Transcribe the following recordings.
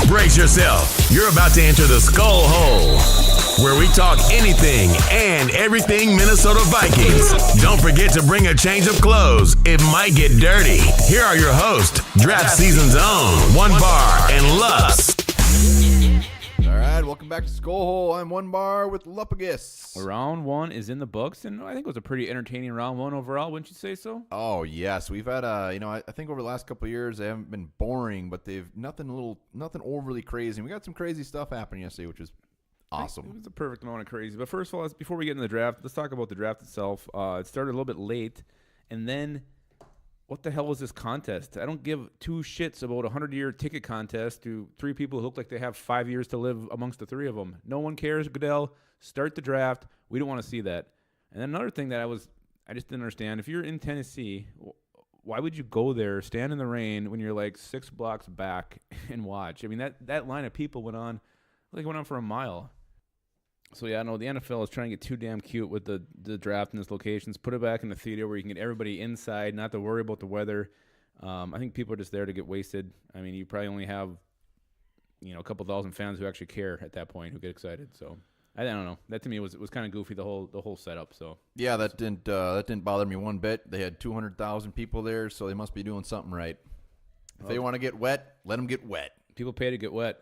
Brace yourself. You're about to enter the SKOLHole, where we talk anything and everything Minnesota Vikings. Don't forget to bring a change of clothes. It might get dirty. Here are your hosts, Draft Season's own, One Bar and Lups. All right, welcome back to SKOLHole. I'm One Bar with Lupagus. Round one is in the books, and I think it was a pretty entertaining round one overall. Wouldn't you say so? Oh yes, we've had I think over the last couple of years they haven't been boring, but they've nothing overly crazy. We got some crazy stuff happening yesterday, which was awesome. It was a perfect amount of crazy. But first of all, before we get into the draft, let's talk about the draft itself. It started a little bit late, and then what the hell was this contest? I don't give two shits about a 100-year ticket contest to three people who look like they have 5 years to live amongst the three of them. No one cares, Goodell. Start the draft. We don't want to see that. And then another thing that I just didn't understand. If you're in Tennessee, why would you go there, stand in the rain when you're like 6 blocks back and watch? I mean, that line of people went on for a mile. So, yeah, no, the NFL is trying to get too damn cute with the draft in its locations. Put it back in the theater where you can get everybody inside, not to worry about the weather. I think people are just there to get wasted. I mean, you probably only have, a couple thousand fans who actually care at that point, who get excited. So, I don't know. That to me was kind of goofy, the whole setup. So yeah, that didn't bother me one bit. They had 200,000 people there, so they must be doing something right. If they want to get wet, let them get wet. People pay to get wet.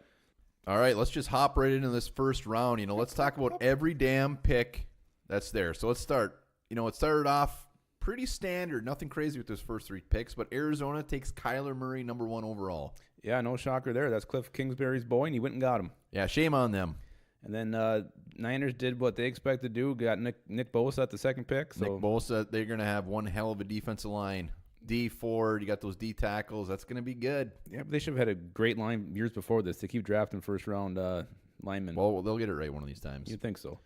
All right, let's just hop right into this first round. Let's talk about every damn pick that's there. So let's start. It started off pretty standard, nothing crazy with those first 3 picks, but Arizona takes Kyler Murray number 1 overall. Yeah, no shocker there. That's Cliff Kingsbury's boy, and he went and got him. Yeah, shame on them. And then Niners did what they expected to do, got Nick Bosa at the second pick. So. Nick Bosa, they're going to have one hell of a defensive line. D Ford, you got those D tackles. That's going to be good. Yeah, but they should have had a great line years before this. They keep drafting first-round linemen. Well, they'll get it right one of these times. You'd think so.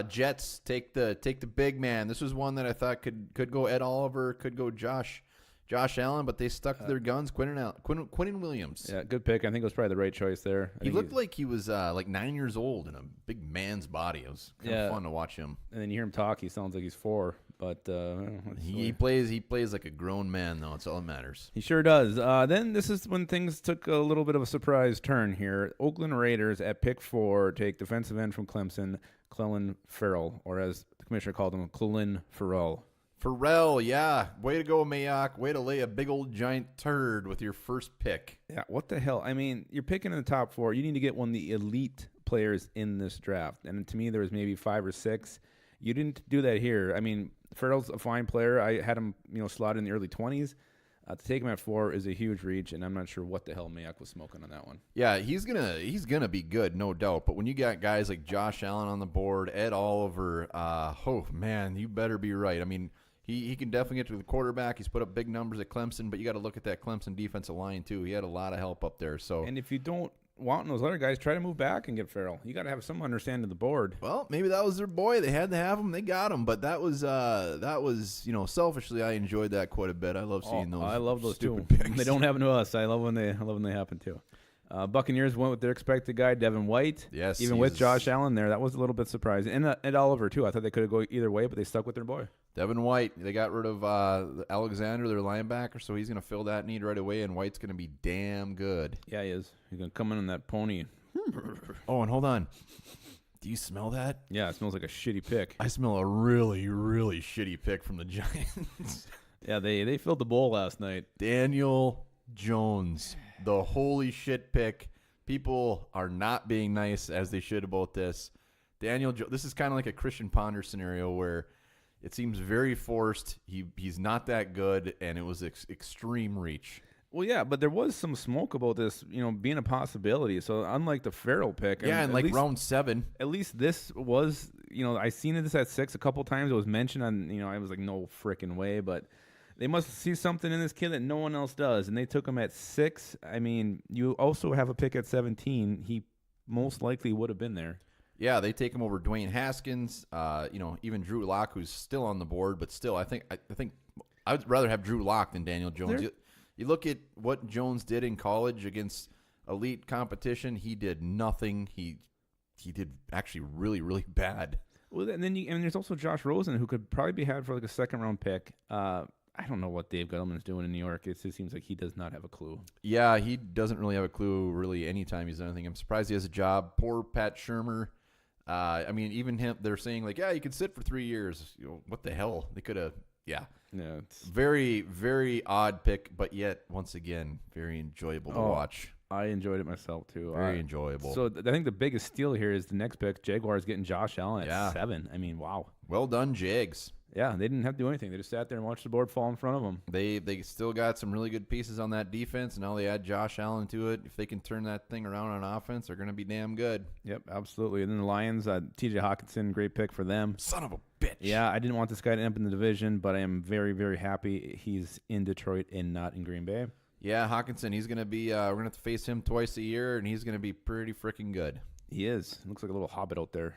Jets take the big man. This was one that I thought could go Ed Oliver, could go Josh Allen, but they stuck to their guns. Quinnen Williams. Yeah, good pick. I think it was probably the right choice there. He looked like he was like 9 years old in a big man's body. It was kind of fun to watch him. And then you hear him talk, he sounds like he's 4. But he plays like a grown man, though. It's all that matters. He sure does. Then this is when things took a little bit of a surprise turn here. Oakland Raiders at pick 4 take defensive end from Clemson, Clelin Ferrell, or as the commissioner called him, Clelin Ferrell. Ferrell, yeah. Way to go, Mayock. Way to lay a big old giant turd with your first pick. Yeah, what the hell? I mean, you're picking in the top 4. You need to get one of the elite players in this draft. And to me, there was maybe 5 or 6. You didn't do that here. I mean, Ferrell's a fine player. I had him, slotted in the early 20s. To take him at 4 is a huge reach, and I'm not sure what the hell Mayock was smoking on that one. Yeah, he's gonna be good, no doubt. But when you got guys like Josh Allen on the board, Ed Oliver, oh man, you better be right. I mean, he can definitely get to the quarterback. He's put up big numbers at Clemson, but you got to look at that Clemson defensive line too. He had a lot of help up there. So, and if you don't want those other guys, try to move back and get Ferrell. You got to have some understanding of the board. Well, maybe that was their boy. They had to have him. They got him. But that was selfishly, I enjoyed that quite a bit. I love seeing those. I love those stupid too. picks. They don't happen to us. I love when they happen too. Buccaneers went with their expected guy, Devin White. Yes, even with Josh Allen there, that was a little bit surprising. And Oliver too. I thought they could have gone either way, but they stuck with their boy. Devin White. They got rid of Alexander, their linebacker, so he's going to fill that need right away. And White's going to be damn good. Yeah, he is. He's going to come in on that pony. Oh, and hold on. Do you smell that? Yeah, it smells like a shitty pick. I smell a really, really shitty pick from the Giants. Yeah, they filled the bowl last night. Daniel Jones, the holy shit pick. People are not being nice as they should about this. This is kind of like a Christian Ponder scenario where it seems very forced. He's not that good, and it was extreme reach. Well, yeah, but there was some smoke about this, being a possibility. So unlike the Ferrell pick, yeah, and like round 7, at least this was, I seen this at 6 a couple times. It was mentioned on, I was like, no freaking way, but they must see something in this kid that no one else does, and they took him at 6. I mean, you also have a pick at 17. He most likely would have been there. Yeah, they take him over Dwayne Haskins. Even Drew Lock, who's still on the board, but still, I think I would rather have Drew Lock than Daniel Jones. You look at what Jones did in college against elite competition. He did nothing. He did actually really, really bad. Well, and then there's also Josh Rosen, who could probably be had for like a second round pick. I don't know what Dave Gettleman's doing in New York. It just seems like he does not have a clue. Yeah, he doesn't really have a clue really anytime he's done anything. I'm surprised he has a job. Poor Pat Shurmur. I mean, even him, they're saying, like, yeah, you could sit for 3 years. What the hell? They could have, yeah. Yeah, it's Very, very odd pick, but yet, once again, very enjoyable to watch. I enjoyed it myself, too. Very enjoyable. So I think the biggest steal here is the next pick. Jaguars getting Josh Allen at 7. I mean, wow. Well done, Jags. Yeah, they didn't have to do anything. They just sat there and watched the board fall in front of them. They still got some really good pieces on that defense, and now they add Josh Allen to it. If they can turn that thing around on offense, they're going to be damn good. Yep, absolutely. And then the Lions, T.J. Hawkinson, great pick for them. Son of a bitch. Yeah, I didn't want this guy to end up in the division, but I am very, very happy he's in Detroit and not in Green Bay. Yeah, Hawkinson, he's going to be we're going to have to face him twice a year, and he's going to be pretty freaking good. He is. Looks like a little hobbit out there.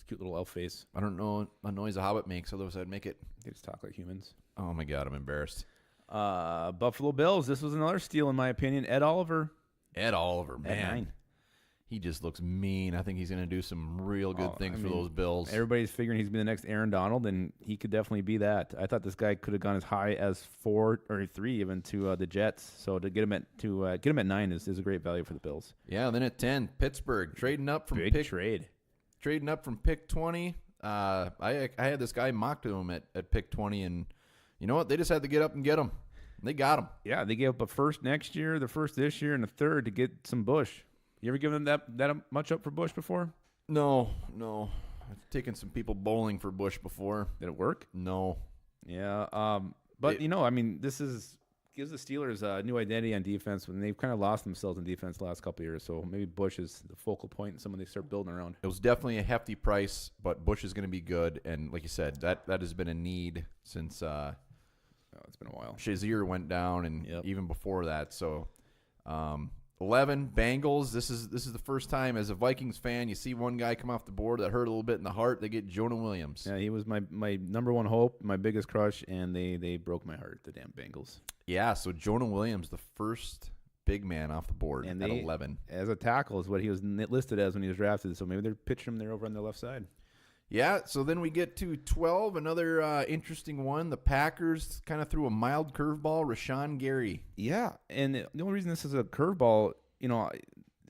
Cute little elf face. I don't know what noise a hobbit makes, otherwise I'd make it. They just talk like humans. Oh, my God, I'm embarrassed. Buffalo Bills. This was another steal, in my opinion. Ed Oliver, man. at 9. He just looks mean. I think he's going to do some real good things for those Bills. Everybody's figuring he's going to be the next Aaron Donald, and he could definitely be that. I thought this guy could have gone as high as 4 or 3 even to the Jets. So to get him at 9 is a great value for the Bills. Yeah, and then at 10, Pittsburgh, trading up from trading up from pick 20. I had this guy mocked to him at pick 20, and you know what? They just had to get up and get him. They got him. Yeah, they gave up a first next year, the first this year, and a third to get some Bush. You ever given them that much up for Bush before? No. I've taken some people bowling for Bush before. Did it work? No. Yeah, but this gives the Steelers a new identity on defense when they've kind of lost themselves in defense the last couple of years. So maybe Bush is the focal point and someone they start building around. It was definitely a hefty price, but Bush is going to be good. And like you said, that has been a need since it's been a while. Shazier went down, and even before that. So 11, Bengals. This is the first time as a Vikings fan you see one guy come off the board that hurt a little bit in the heart. They get Jonah Williams. Yeah, he was my number one hope, my biggest crush, and they broke my heart, the damn Bengals. Yeah, so Jonah Williams, the first big man off the board at 11. As a tackle is what he was listed as when he was drafted, so maybe they're pitching him there over on the left side. Yeah, so then we get to 12, another interesting one. The Packers kind of threw a mild curveball, Rashawn Gary. Yeah, and the only reason this is a curveball,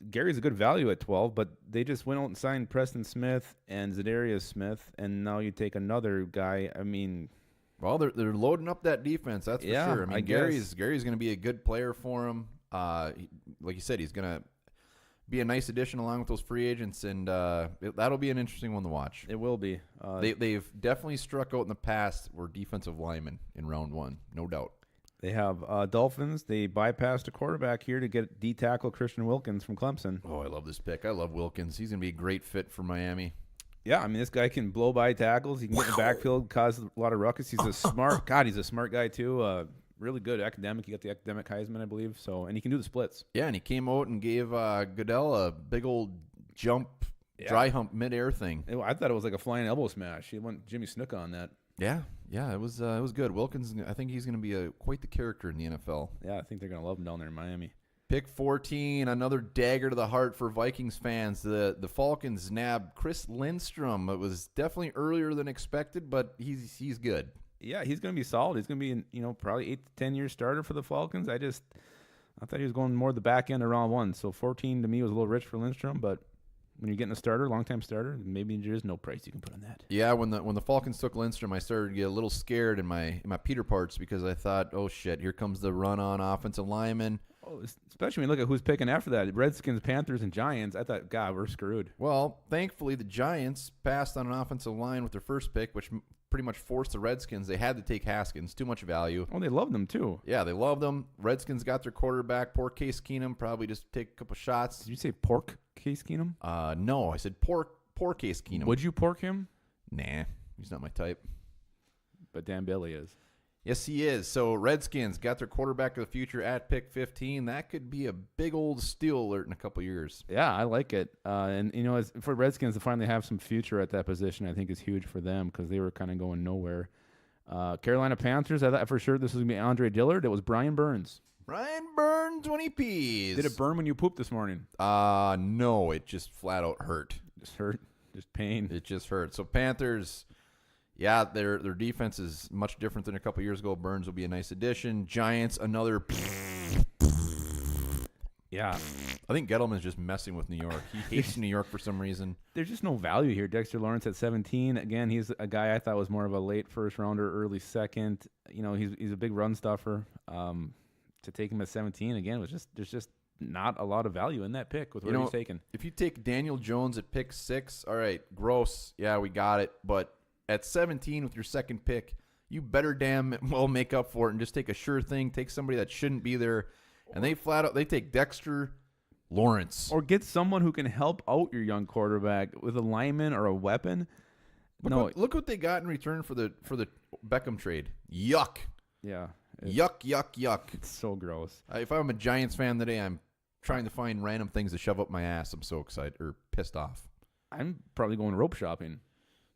Gary's a good value at 12, but they just went out and signed Preston Smith and Zadarius Smith, and now you take another guy. I mean, well, they're loading up that defense, that's for sure. I mean, Gary's going to be a good player for him. Like you said, he's going to be a nice addition along with those free agents, and that'll be an interesting one to watch. It will be. They've definitely struck out in the past were defensive linemen in round 1, no doubt. They have Dolphins. They bypassed a quarterback here to get D-tackle Christian Wilkins from Clemson. Oh, I love this pick. I love Wilkins. He's going to be a great fit for Miami. Yeah, I mean, this guy can blow by tackles. He can get in the backfield, cause a lot of ruckus. He's a smart guy, too. Really good academic. He got the academic Heisman, I believe. So, and he can do the splits. Yeah, and he came out and gave Goodell a big old jump, dry hump, midair thing. I thought it was like a flying elbow smash. He went Jimmy Snuka on that. Yeah, it was good. Wilkins, I think he's going to be quite the character in the NFL. Yeah, I think they're going to love him down there in Miami. Pick 14, another dagger to the heart for Vikings fans. The Falcons nabbed Chris Lindstrom. It was definitely earlier than expected, but he's good. Yeah, he's going to be solid. He's going to be, probably 8 to 10 year starter for the Falcons. I thought he was going more the back end of round 1. So 14 to me was a little rich for Lindstrom, but when you're getting a starter, long-time starter, maybe there is no price you can put on that. Yeah, when the Falcons took Lindstrom, I started to get a little scared in my Peter parts because I thought, oh shit, here comes the run on offensive lineman. Oh, especially when you look at who's picking after that. Redskins, Panthers, and Giants. I thought, God, we're screwed. Well, thankfully the Giants passed on an offensive line with their first pick, which pretty much forced the Redskins. They had to take Haskins. Too much value. Oh, they loved them too. Yeah, they loved them. Redskins got their quarterback. Poor Case Keenum. Probably just take a couple shots. Did you say pork Case Keenum? No, I said poor Case Keenum. Would you pork him? Nah, he's not my type. But Dan Bailey is. Yes, he is. So Redskins got their quarterback of the future at pick 15. That could be a big old steal alert in a couple years. Yeah, I like it. And, for Redskins to finally have some future at that position, I think is huge for them because they were kind of going nowhere. Carolina Panthers, I thought for sure this was going to be Andre Dillard. It was Brian Burns. Brian Burns, 20 Ps. Did it burn when you pooped this morning? No, it just flat out hurt. Just hurt? Just pain? It just hurt. So Panthers, Yeah, their defense is much different than a couple years ago. Burns will be a nice addition. Giants, another. Yeah. I think Gettleman's just messing with New York. He hates New York for some reason. There's just no value here. Dexter Lawrence at 17. Again, he's a guy I thought was more of a late first rounder, early second. You know, he's a big run stuffer. To take him at 17 again there's just not a lot of value in that pick with where he's taken. If you take Daniel Jones at pick 6, all right, gross. Yeah, we got it. But at 17 with your second pick, you better damn well make up for it and just take a sure thing. Take somebody that shouldn't be there. And they take Dexter Lawrence. Or get someone who can help out your young quarterback with a lineman or a weapon. Look what they got in return for the Beckham trade. Yuck. Yeah. Yuck. It's so gross. If I'm a Giants fan today, I'm trying to find random things to shove up my ass. I'm so excited or pissed off. I'm probably going rope shopping.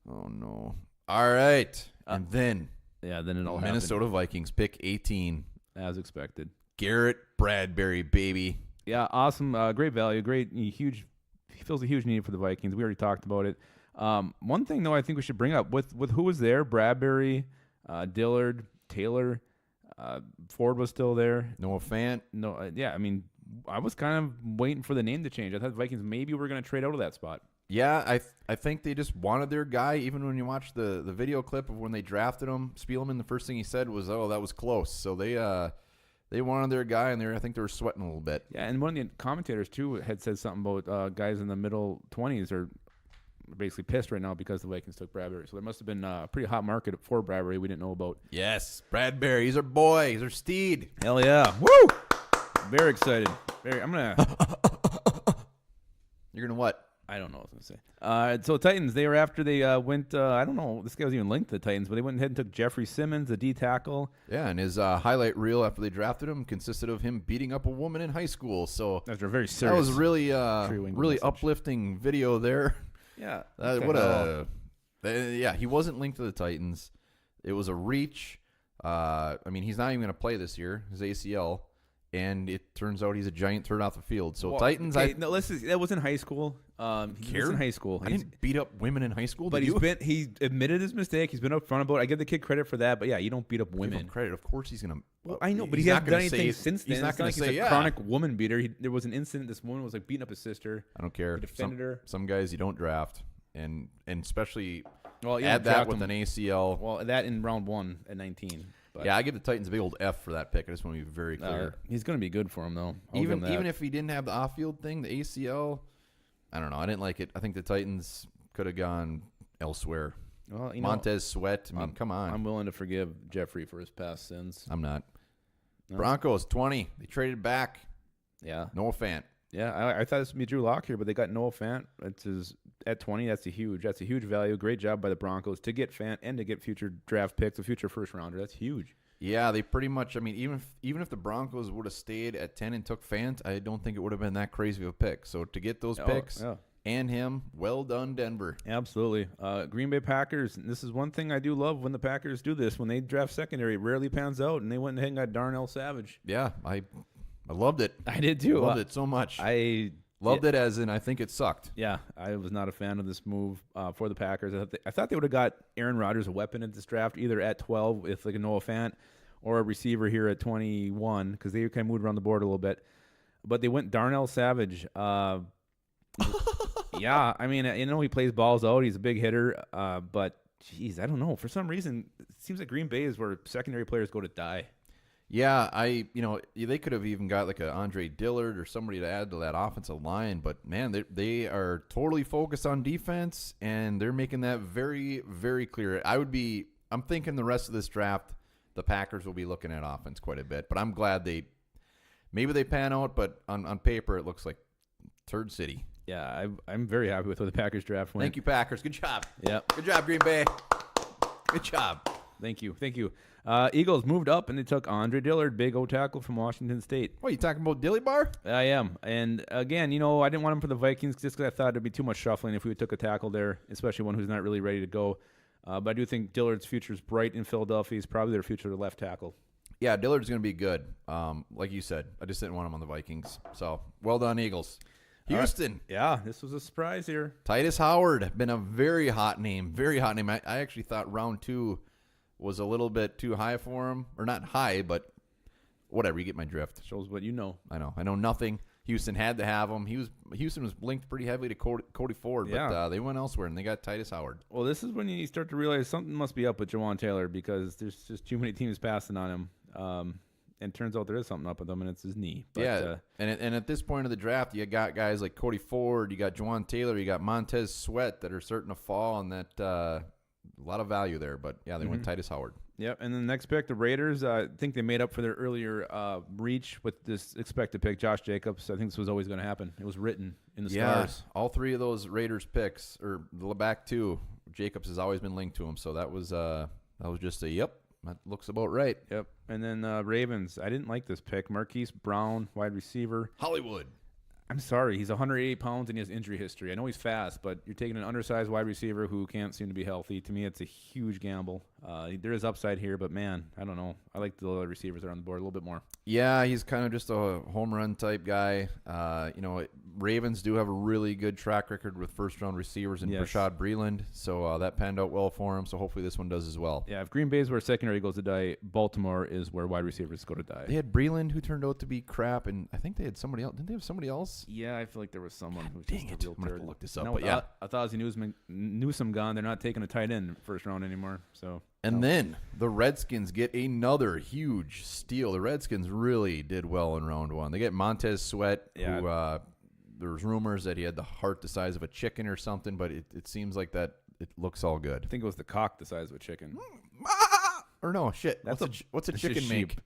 Oh, no. All right. And then it all Minnesota Vikings pick 18. As expected. Garrett Bradbury, baby. Yeah, awesome. Great value. Huge. He fills a huge need for the Vikings. We already talked about it. One thing, though, I think we should bring up with who was there, Bradbury, Dillard, Taylor, Ford was still there. Noah Fant. No, yeah, I mean, I was kind of waiting for the name to change. I thought the Vikings maybe were going to trade out of that spot. Yeah, I think they just wanted their guy. Even when you watch the video clip of when they drafted him, Spielman, the first thing he said was, "Oh, that was close." So they wanted their guy, and I think they were sweating a little bit. Yeah, and one of the commentators too had said something about guys in the middle 20s are basically pissed right now because the Vikings took Bradbury. So there must have been a pretty hot market for Bradbury we didn't know about. Yes, Bradbury. He's our boy. He's our steed. Hell yeah. Woo! Very excited. I'm going to... You're going to what? I don't know what I was going to say. So Titans, they were after they went, I don't know, this guy was even linked to the Titans, but they went ahead and took Jeffrey Simmons, the D tackle. Yeah, and his highlight reel after they drafted him consisted of him beating up a woman in high school. So after a very serious, that was really uplifting video there. Yeah. Yeah, he wasn't linked to the Titans. It was a reach. I mean, he's not even going to play this year, his ACL. And it turns out he's a giant turd off the field. So Titans, that was in high school. He was in high school. I didn't beat up women in high school. But he admitted his mistake. He's been up front about it. I give the kid credit for that. But yeah, you don't beat up women. Give him credit. Of course he's gonna. Well, I know, but he hasn't done anything since then. He's not going to say he's a chronic woman beater. There was an incident. This woman was like beating up his sister. I don't care. He defended her. Some guys you don't draft, and especially add that with an ACL. Well, that in round 1 at 19. But yeah, I give the Titans a big old F for that pick. I just want to be very clear. He's going to be good for him, though. Even if he didn't have the off-field thing, the ACL, I don't know. I didn't like it. I think the Titans could have gone elsewhere. Well, Montez Sweat. I mean, come on. I'm willing to forgive Jeffrey for his past sins. I'm not. No. Broncos, 20. They traded back. Yeah. Noah Fant. Yeah, I thought this would be Drew Lock here, but they got Noah Fant. At 20. That's a huge value. Great job by the Broncos to get Fant and to get future draft picks, a future first rounder. That's huge. Yeah, they pretty much. I mean, even if the Broncos would have stayed at 10 and took Fant, I don't think it would have been that crazy of a pick. So to get those picks and him, well done, Denver. Absolutely. Green Bay Packers. This is one thing I do love when the Packers do this. When they draft secondary, it rarely pans out, and they went ahead and got Darnell Savage. Yeah, I loved it. I did too. Loved it so much. I loved it as in I think it sucked. Yeah, I was not a fan of this move for the Packers. I thought they would have got Aaron Rodgers a weapon in this draft, either at 12 with like a Noah Fant or a receiver here at 21 because they kind of moved around the board a little bit. But they went Darnell Savage. Yeah, I mean, he plays balls out. He's a big hitter. But, geez, I don't know. For some reason, it seems like Green Bay is where secondary players go to die. Yeah, they could have even got like a Andre Dillard or somebody to add to that offensive line, but man, they are totally focused on defense, and they're making that very, very clear. I'm thinking the rest of this draft, the Packers will be looking at offense quite a bit, but I'm glad maybe they pan out, but on paper it looks like Turd City. Yeah, I'm very happy with the Packers draft went. Thank you, Packers. Good job. Yep. Good job, Green Bay. Good job. Thank you. Eagles moved up, and they took Andre Dillard, big O tackle from Washington State. What, you talking about Dilly Bar? I am. And, again, I didn't want him for the Vikings just because I thought it would be too much shuffling if we took a tackle there, especially one who's not really ready to go. But I do think Dillard's future is bright in Philadelphia. He's probably their future left tackle. Yeah, Dillard's going to be good. Like you said, I just didn't want him on the Vikings. So, well done, Eagles. Houston. Yeah, this was a surprise here. Titus Howard, been a very hot name. Very hot name. I actually thought round 2 was a little bit too high for him. Or not high, but whatever. You get my drift. Shows what you know. I know nothing. Houston had to have him. Houston was linked pretty heavily to Cody Ford, but they went elsewhere, and they got Titus Howard. Well, this is when you start to realize something must be up with Jawan Taylor because there's just too many teams passing on him. And it turns out there is something up with him, and it's his knee. But, and at this point of the draft, you got guys like Cody Ford, you got Jawan Taylor, you got Montez Sweat that are starting to fall, and that a lot of value there. But, yeah, they went Titus Howard. Yep, and then the next pick, the Raiders, I think they made up for their earlier reach with this expected pick, Josh Jacobs. I think this was always going to happen. It was written in the stars. All 3 of those Raiders picks, or the back 2, Jacobs has always been linked to him. So that was just a yep. That looks about right. Yep. And then Ravens. I didn't like this pick. Marquise Brown, wide receiver. Hollywood. I'm sorry. He's 180 pounds and he has injury history. I know he's fast, but you're taking an undersized wide receiver who can't seem to be healthy. To me, it's a huge gamble. There is upside here, but, man, I don't know. I like the other receivers that are on the board a little bit more. Yeah, he's kind of just a home run type guy. Ravens do have a really good track record with first-round receivers in Rashad Breeland, so that panned out well for him, so hopefully this one does as well. Yeah, if Green Bay is where secondary goes to die, Baltimore is where wide receivers go to die. They had Breeland, who turned out to be crap, and I think they had somebody else. Didn't they have somebody else? Yeah, I feel like there was someone who was Dang just it. a real I'm going turd. to look this up, No, but yeah. I thought it was Newsome gone. They're not taking a tight end first round anymore. So. And then the Redskins get another huge steal. The Redskins really did well in round 1. They get Montez Sweat, who there was rumors that he had the heart the size of a chicken or something, but it seems like that it looks all good. I think it was the cock the size of a chicken. Or no, shit. What's a chicken make?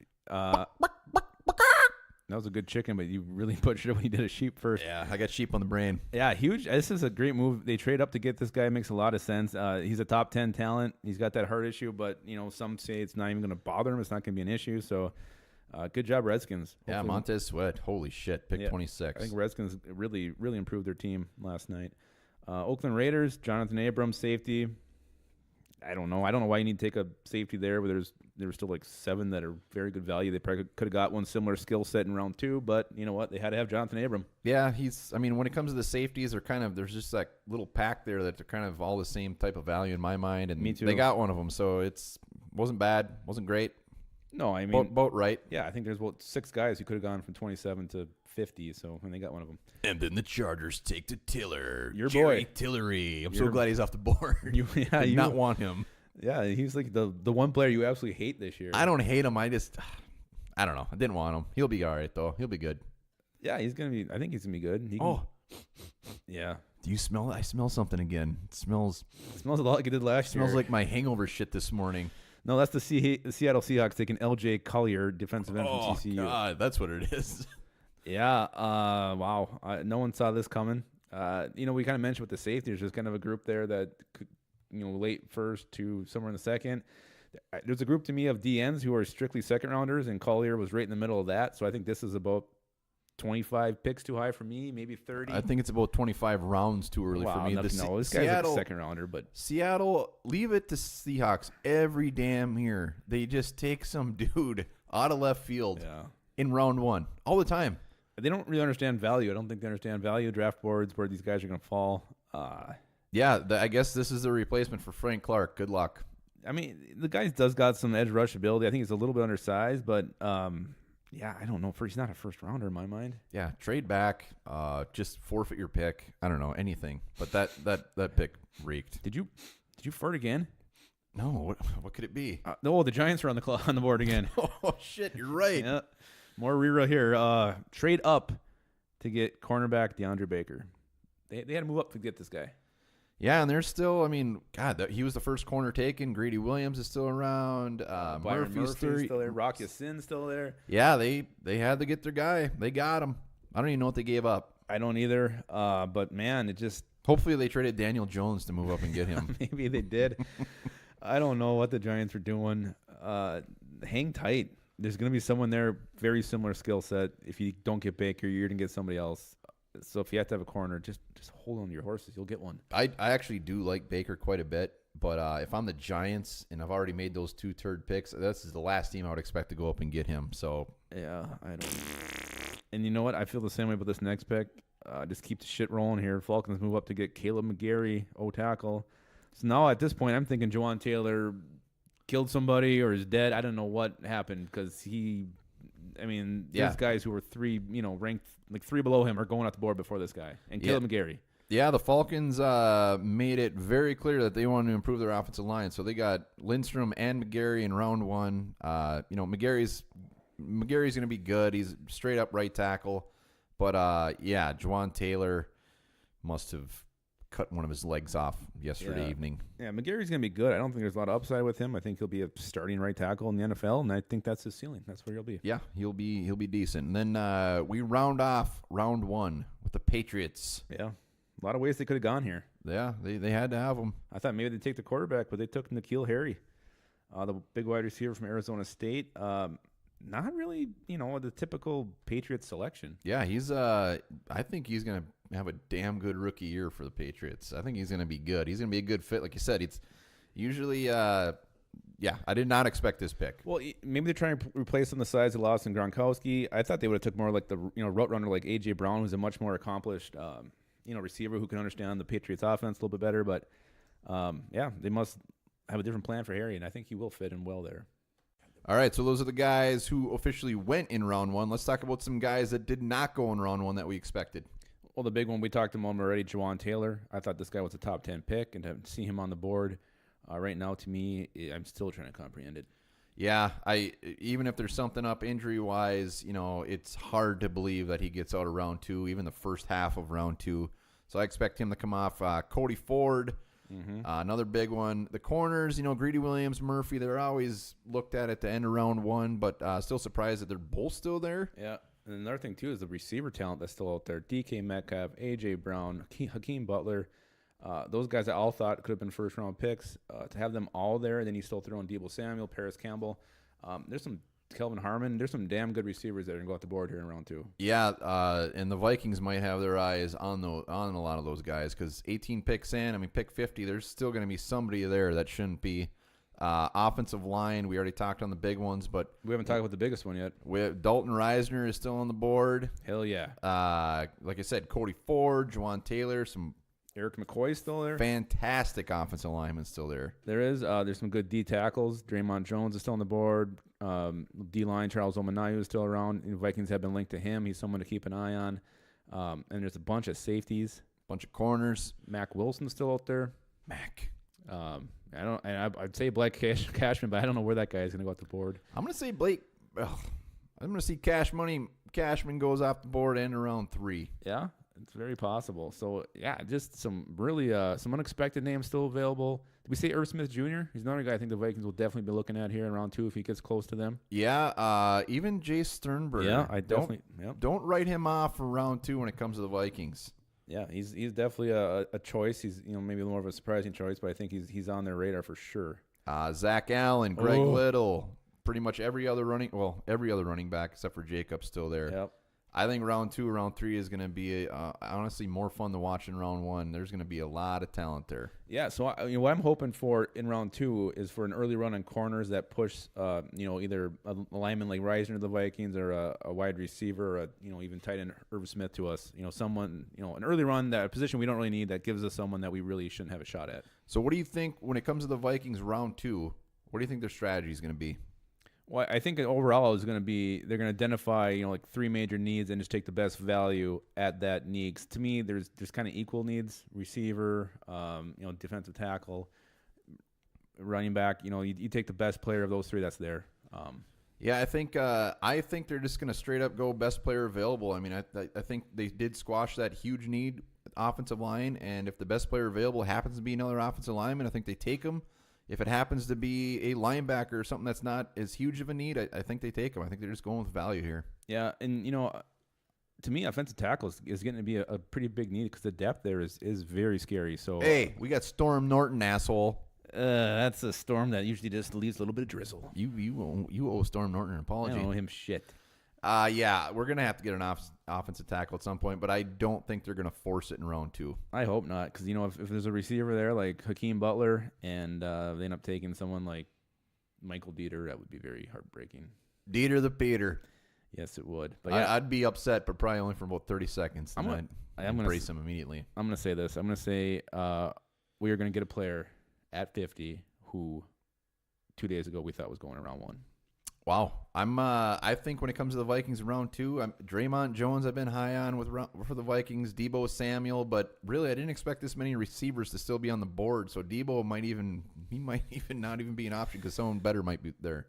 That was a good chicken, but you really butchered it when you did a sheep first. Yeah, I got sheep on the brain. Yeah, huge. This is a great move. They trade up to get this guy. It makes a lot of sense. He's a top 10 talent. He's got that heart issue, but some say it's not even going to bother him. It's not going to be an issue. So, good job, Redskins. Hopefully. Yeah, Montez Sweat. Holy shit, pick 26. I think Redskins really, really improved their team last night. Oakland Raiders, Jonathan Abrams, safety. I don't know why you need to take a safety there, where there were still like 7 that are very good value. They probably could have got one similar skill set in round 2, but you know what? They had to have Jonathan Abram. Yeah, when it comes to the safeties, there's just that little pack there that they're kind of all the same type of value in my mind, and Me too. They got one of them, so it wasn't bad, wasn't great. No, I mean both right. Yeah, I think there's about 6 guys who could have gone from 27 to 50, so when they got one of them. And then the Chargers take to Tiller. Your Jerry boy. Tillery. I'm so glad he's off the board. You Did not want him. Yeah, he's like the one player you absolutely hate this year. I don't hate him. I don't know. I didn't want him. He'll be all right, though. He'll be good. Yeah, I think he's going to be good. Yeah. Do you smell it? I smell something again. It smells a lot like it did last year. Smells like my hangover shit this morning. No, that's the Seattle Seahawks taking L.J. Collier, defensive end from TCU. Oh, God, that's what it is. Yeah, wow. No one saw this coming. We kind of mentioned with the safeties, there's kind of a group there that could, late first to somewhere in the second. There's a group to me of DNs who are strictly second rounders, and Collier was right in the middle of that. So I think this is about 25 picks too high for me, maybe 30. I think it's about 25 rounds too early for me. This guy's like a second rounder, but Seattle, leave it to Seahawks every damn year. They just take some dude out of left field in round 1 all the time. They don't really understand value. I don't think they understand value draft boards where these guys are going to fall. I guess this is the replacement for Frank Clark. Good luck. I mean, the guy does got some edge rush ability. I think he's a little bit undersized, but I don't know. He's not a first rounder in my mind. Yeah, trade back. Just forfeit your pick. I don't know, anything. But that pick reeked. Did you fart again? No. What could it be? The Giants are on the board again. Oh shit, you're right. Yeah. More reroll here. Trade up to get cornerback DeAndre Baker. They had to move up to get this guy. Yeah, and there's still, he was the first corner taken. Greedy Williams is still around. Murphy's still there. Rocky Sin's still there. Yeah, they had to get their guy. They got him. I don't even know what they gave up. I don't either. But, man, it just... Hopefully they traded Daniel Jones to move up and get him. Maybe they did. I don't know what the Giants are doing. Hang tight. There's going to be someone there, very similar skill set. If you don't get Baker, you're going to get somebody else. So if you have to have a corner, just hold on to your horses. You'll get one. I actually do like Baker quite a bit, but if I'm the Giants and I've already made those 2 third picks, this is the last team I would expect to go up and get him. So yeah, I don't. And you know what? I feel the same way about this next pick. just keep the shit rolling here. Falcons move up to get Caleb McGarry, O-tackle. So now at this point, I'm thinking Juwan Taylor killed somebody or is dead. I don't know what happened because these guys who were ranked like 3 below him are going off the board before this guy. And Caleb McGarry. Yeah, the Falcons made it very clear that they wanted to improve their offensive line. So they got Lindstrom and McGarry in round 1. McGarry's going to be good. He's straight up right tackle. But, Juwan Taylor must have cut one of his legs off yesterday evening. Yeah, McGarry's going to be good. I don't think there's a lot of upside with him. I think he'll be a starting right tackle in the NFL, and I think that's his ceiling. That's where he'll be. Yeah, he'll be decent. And then we round off round 1 with the Patriots. Yeah, a lot of ways they could have gone here. Yeah, they had to have him. I thought maybe they'd take the quarterback, but they took N'Keal Harry, the big wide receiver from Arizona State. Not really, the typical Patriots selection. Yeah, I think he's going to have a damn good rookie year for the Patriots. I think he's going to be good. He's going to be a good fit. Like you said, it's usually, I did not expect this pick. Well, maybe they're trying to replace on the size of Lawson Gronkowski. I thought they would have took more like the, route runner like A.J. Brown, who's a much more accomplished, receiver who can understand the Patriots offense a little bit better. But, they must have a different plan for Harry, and I think he will fit in well there. All right, so those are the guys who officially went in round 1. Let's talk about some guys that did not go in round 1 that we expected. Well, the big one, we talked about him already, Juwan Taylor. I thought this guy was a top 10 pick, and to see him on the board right now, to me, I'm still trying to comprehend it. Yeah, even if there's something up injury-wise, it's hard to believe that he gets out of round 2, even the first half of round 2. So I expect him to come off Cody Ford. Another big one. The corners, Greedy Williams, Murphy, they're always looked at the end of round 1, but still surprised that they're both still there. Yeah. And another thing, too, is the receiver talent that's still out there. DK Metcalf, A.J. Brown, Hakeem Butler. Those guys I all thought could have been first-round picks. To have them all there, and then you still throw in Deebo Samuel, Paris Campbell. There's some Kelvin Harmon. There's some damn good receivers that are going to go off the board here in round 2. Yeah, and the Vikings might have their eyes on a lot of those guys because 18 picks in, pick 50, there's still going to be somebody there that shouldn't be. Offensive line, we already talked on the big ones, but we haven't talked about the biggest one yet. Dalton Reisner is still on the board. Hell yeah. Like I said, Cody Ford, Juwan Taylor, some Eric McCoy still there. Fantastic offensive lineman still there. There's some good D tackles. Draymond Jones is still on the board. D-line, Charles Omanayu is still around. Vikings have been linked to him. He's someone to keep an eye on. And there's a bunch of safeties. Bunch of corners. Mac Wilson's still out there. I'd say Blake Cashman, but I don't know where that guy is going to go off the board. I'm going to say Blake. I'm going to see Cashman goes off the board in around 3. Yeah, it's very possible. So, yeah, just some really some unexpected names still available. Did we say Irv Smith Jr.? He's another guy I think the Vikings will definitely be looking at here in round 2 if he gets close to them. Yeah, even Jay Sternberger. Yeah, I definitely don't write him off for round 2 when it comes to the Vikings. Yeah, he's definitely a choice. He's maybe more of a surprising choice, but I think he's on their radar for sure. Zach Allen, Greg Little, pretty much every other running back except for Jacobs still there. Yep. I think round 2, round 3 is going to be honestly more fun to watch in round 1. There's going to be a lot of talent there. Yeah, so what I'm hoping for in round 2 is for an early run on corners that push, either a lineman like Reisner to the Vikings or a wide receiver, or even tight end Irv Smith to us. Someone, an early run, that a position we don't really need that gives us someone that we really shouldn't have a shot at. So what do you think when it comes to the Vikings round 2? What do you think their strategy is going to be? Well, I think overall is going to be they're going to identify 3 major needs and just take the best value at that need. 'Cause to me, there's kind of equal needs: receiver, defensive tackle, running back. You take the best player of those 3 that's there. Yeah, I think they're just going to straight up go best player available. I think they did squash that huge need offensive line, and if the best player available happens to be another offensive lineman, I think they take him. If it happens to be a linebacker or something that's not as huge of a need, I think they take him. I think they're just going with value here. Yeah, and to me, offensive tackle is getting to be a pretty big need because the depth there is very scary. So hey, we got Storm Norton, asshole. That's a storm that usually just leaves a little bit of drizzle. You owe Storm Norton an apology. I don't owe him shit. Yeah, we're going to have to get an offensive tackle at some point, but I don't think they're going to force it in round 2. I hope not, because, if there's a receiver there like Hakeem Butler and they end up taking someone like Michael Dieter, that would be very heartbreaking. Dieter the Peter. Yes, it would. But I'd be upset, but probably only for about 30 seconds. I'm I'd embrace him immediately. I'm going to say this. I'm going to say we are going to get a player at 50 who 2 days ago we thought was going around 1. Wow. I think when it comes to the Vikings in round 2, Draymond Jones I've been high on for the Vikings, Deebo Samuel, but really I didn't expect this many receivers to still be on the board. So Deebo might even not even be an option because someone better might be there.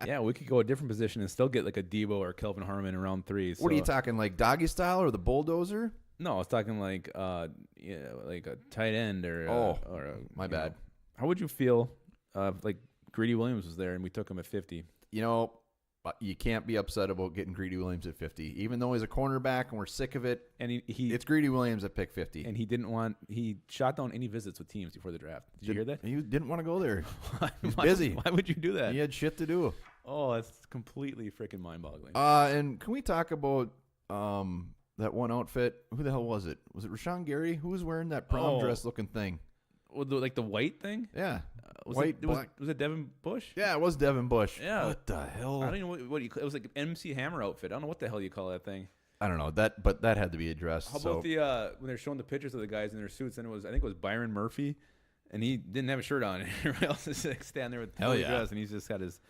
Yeah, we could go a different position and still get like a Deebo or Kelvin Harmon in round 3. So. What are you talking, like doggy style or the bulldozer? No, I was talking like like a tight end or my bad. How would you feel like Greedy Williams was there and we took him at 50? You know, you can't be upset about getting Greedy Williams at 50, even though he's a cornerback and we're sick of it. And it's Greedy Williams at pick 50. And he shot down any visits with teams before the draft. Did you hear that? He didn't want to go there. He's busy. Why would you do that? He had shit to do. Oh, that's completely freaking mind-boggling. And can we talk about that one outfit? Who the hell was it? Was it Rashawn Gary? Who was wearing that prom dress looking thing? Well, like the white thing? Yeah. Was it Devin Bush? Yeah, it was Devin Bush. Yeah. What the hell? I don't even know what it was like an MC Hammer outfit. I don't know what the hell you call that thing. I don't know but that had to be addressed. How about the when they're showing the pictures of the guys in their suits, and I think it was Byron Murphy, and he didn't have a shirt on, and everybody else is like standing there with the dress, and he's just got his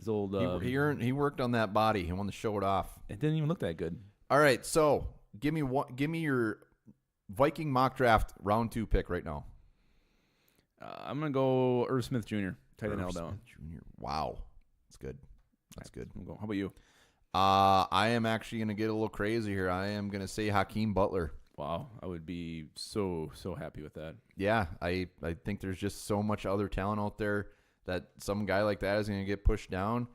old. He worked on that body. He wanted to show it off. It didn't even look that good. All right, so give me your Viking mock draft round 2 pick right now. I'm gonna go Irv Smith Jr. Tight end Alabama. Jr. Wow, that's good. That's good. How about you? I am actually gonna get a little crazy here. I am gonna say Hakeem Butler. Wow, I would be so happy with that. Yeah, I think there's just so much other talent out there that some guy like that is gonna get pushed down.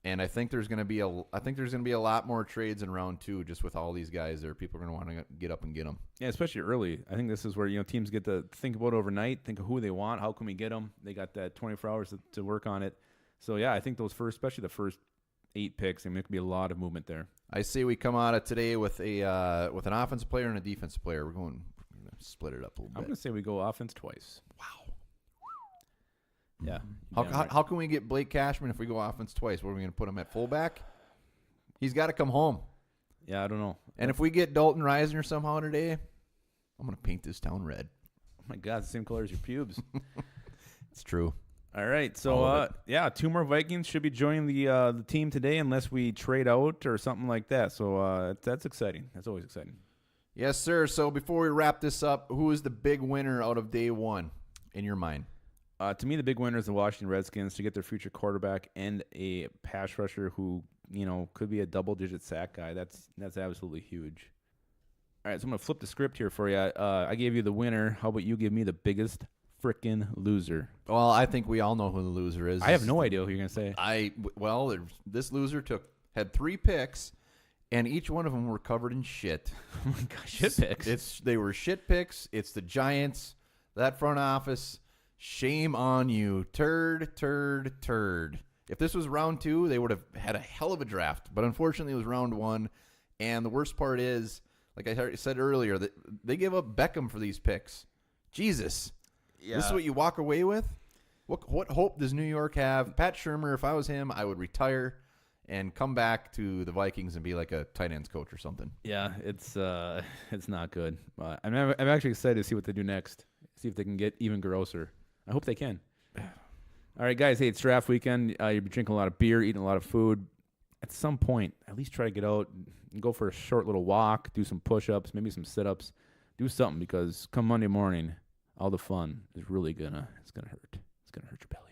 And I think there's gonna be a lot more trades in round 2 just with all these guys there. People are gonna want to get up and get them. Yeah, especially early. I think this is where teams get to think about it overnight, think of who they want, how can we get them. They got that 24 hours to work on it. So yeah, I think especially the first 8 picks, there could be a lot of movement there. I say we come out of today with an offensive player and a defensive player. We're gonna split it up a little bit. I'm gonna say we go offense twice. Wow. Yeah. How can we get Blake Cashman if we go offense twice? What are we going to put him at fullback? He's got to come home. Yeah, I don't know. And if we get Dalton Reisner somehow today, I'm going to paint this town red. Oh my God, the same color as your pubes. It's true. All right, so 2 more Vikings should be joining the team today unless we trade out or something like that. So that's exciting. That's always exciting. Yes, sir. So before we wrap this up, who is the big winner out of day 1 in your mind? To me, the big winner is the Washington Redskins to get their future quarterback and a pass rusher who, could be a double-digit sack guy. That's absolutely huge. All right, so I'm going to flip the script here for you. I gave you the winner. How about you give me the biggest frickin' loser? Well, I think we all know who the loser is. I have no idea who you're going to say. This loser had 3 picks, and each one of them were covered in shit. Oh my gosh, shit picks. They were shit picks. It's the Giants, that front office. Shame on you. Turd. If this was round 2, they would have had a hell of a draft. But unfortunately, it was round 1. And the worst part is, like I said earlier, that they gave up Beckham for these picks. Jesus. Yeah. This is what you walk away with? What hope does New York have? Pat Shurmur, if I was him, I would retire and come back to the Vikings and be like a tight ends coach or something. Yeah, it's not good. I'm actually excited to see what they do next. See if they can get even grosser. I hope they can. All right, guys. Hey, it's draft weekend. You'll be drinking a lot of beer, eating a lot of food. At some point, at least try to get out and go for a short little walk, do some push-ups, maybe some sit-ups. Do something because come Monday morning, all the fun is really it's gonna hurt. It's gonna hurt your belly.